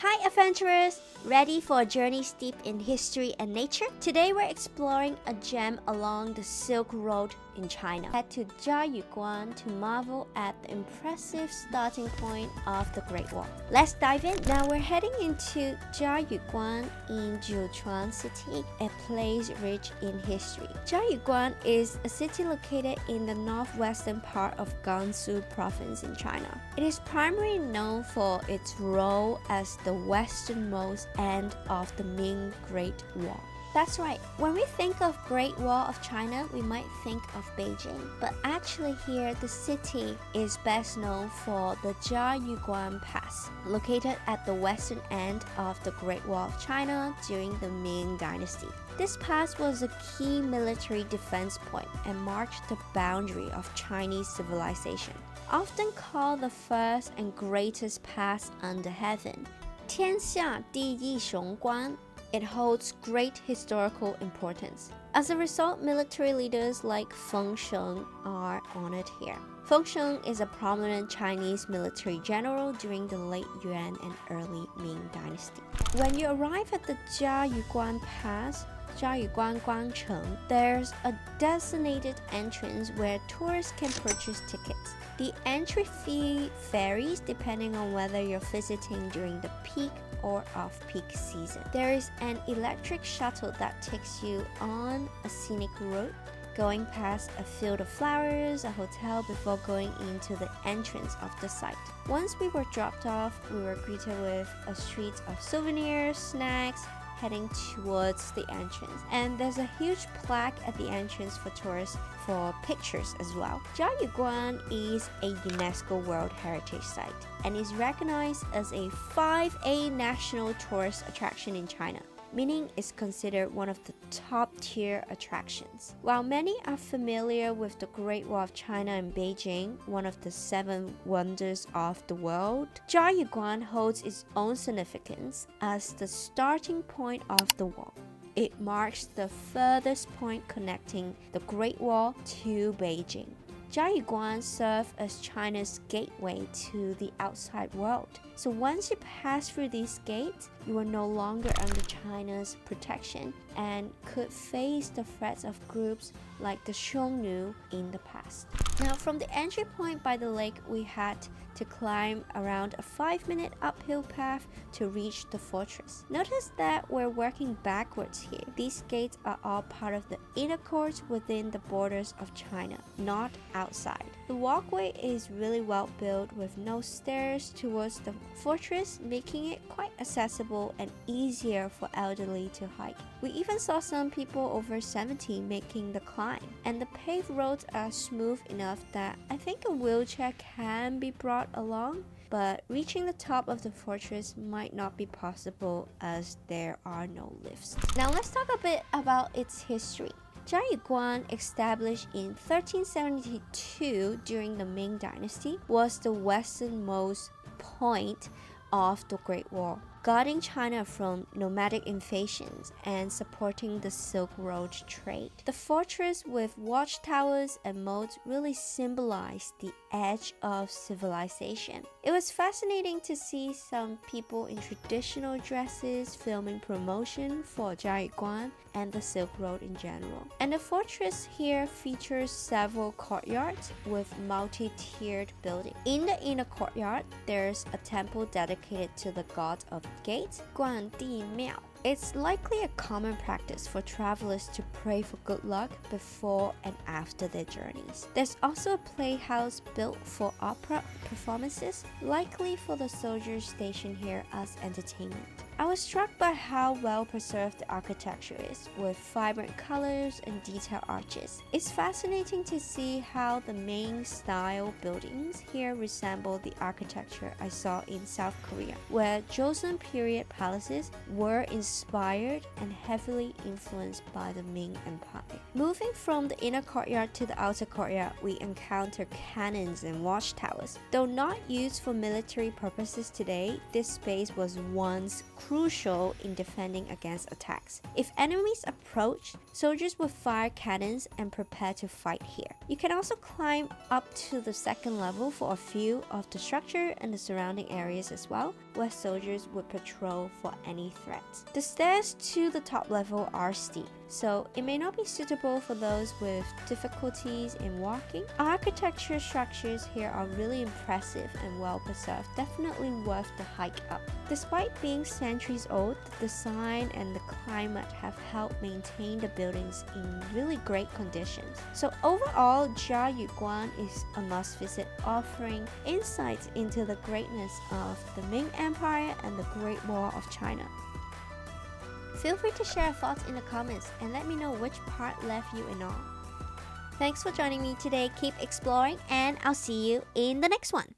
Hi adventurers! Ready for a journey steeped in history and nature? Today we're exploring a gem along the Silk Road in China. Head to Jiayuguan to marvel at the impressive starting point of the Great Wall. Let's dive in. Now we're heading into Jiayuguan in Jiayuguan City, a place rich in history. Jiayuguan is a city located in the northwestern part of Gansu province in China. It is primarily known for its role as the westernmost end of the Ming Great Wall. That's right, when we think of Great Wall of China, we might think of Beijing. But actually here, the city is best known for the Jiayuguan Pass, located at the western end of the Great Wall of China during the Ming Dynasty. This pass was a key military defense point and marked the boundary of Chinese civilization. Often called the first and greatest pass under heaven, 天下第一雄关, it holds great historical importance. As a result, military leaders like Feng Sheng are honored here. Feng Sheng is a prominent Chinese military general during the late Yuan and early Ming Dynasty. When you arrive at the Jiayuguan Pass, Jiayuguan Guangcheng, there's a designated entrance where tourists can purchase tickets. The entry fee varies depending on whether you're visiting during the peak or off-peak season. There is an electric shuttle that takes you on a scenic route, going past a field of flowers, a hotel before going into the entrance of the site. Once we were dropped off, we were greeted with a street of souvenirs, snacks, heading towards the entrance. And there's a huge plaque at the entrance for tourists for pictures as well. Jiayuguan is a UNESCO World Heritage Site and is recognized as a 5A national tourist attraction in China, meaning it's considered one of the top-tier attractions. While many are familiar with the Great Wall of China in Beijing, one of the 7 wonders of the world, Jiayuguan holds its own significance as the starting point of the wall. It marks the furthest point connecting the Great Wall to Beijing. Jiayuguan served as China's gateway to the outside world. So once you pass through these gates, you are no longer under China's protection and could face the threats of groups like the Xiongnu in the past. Now from the entry point by the lake, we had to climb around a 5-minute uphill path to reach the fortress. Notice that we're working backwards here. These gates are all part of the inner courts within the borders of China, not outside. The walkway is really well built with no stairs towards the fortress, making it quite accessible and easier for elderly to hike. We even saw some people over 70 making the climb, and the paved roads are smooth enough that I think a wheelchair can be brought along, but reaching the top of the fortress might not be possible as there are no lifts. Now let's talk a bit about its history. Jiayuguan, established in 1372 during the Ming Dynasty, was the westernmost point of the Great Wall, guarding China from nomadic invasions and supporting the Silk Road trade. The fortress with watchtowers and moats really symbolized the edge of civilization. It was fascinating to see some people in traditional dresses filming promotion for Jiayuguan and the Silk Road in general. And the fortress here features several courtyards with multi-tiered buildings. In the inner courtyard, there's a temple dedicated to the god of gate, Guan Di Miao. It's likely a common practice for travelers to pray for good luck before and after their journeys. There's also a playhouse built for opera performances, likely for the soldiers stationed here as entertainment. I was struck by how well preserved the architecture is, with vibrant colors and detailed arches. It's fascinating to see how the main style buildings here resemble the architecture I saw in South Korea, where Joseon period palaces were in inspired and heavily influenced by the Ming Empire. Moving from the inner courtyard to the outer courtyard, we encounter cannons and watchtowers. Though not used for military purposes today, this space was once crucial in defending against attacks. If enemies approached, soldiers would fire cannons and prepare to fight here. You can also climb up to the second level for a view of the structure and the surrounding areas as well, where soldiers would patrol for any threats. The stairs to the top level are steep, so it may not be suitable for those with difficulties in walking. Architecture structures here are really impressive and well preserved, definitely worth the hike up. Despite being centuries old, the design and the climate have helped maintain the buildings in really great conditions. So overall, Jiayuguan is a must visit, offering insights into the greatness of the Ming Empire and the Great Wall of China. Feel free to share your thoughts in the comments and let me know which part left you in awe. Thanks for joining me today. Keep exploring and I'll see you in the next one.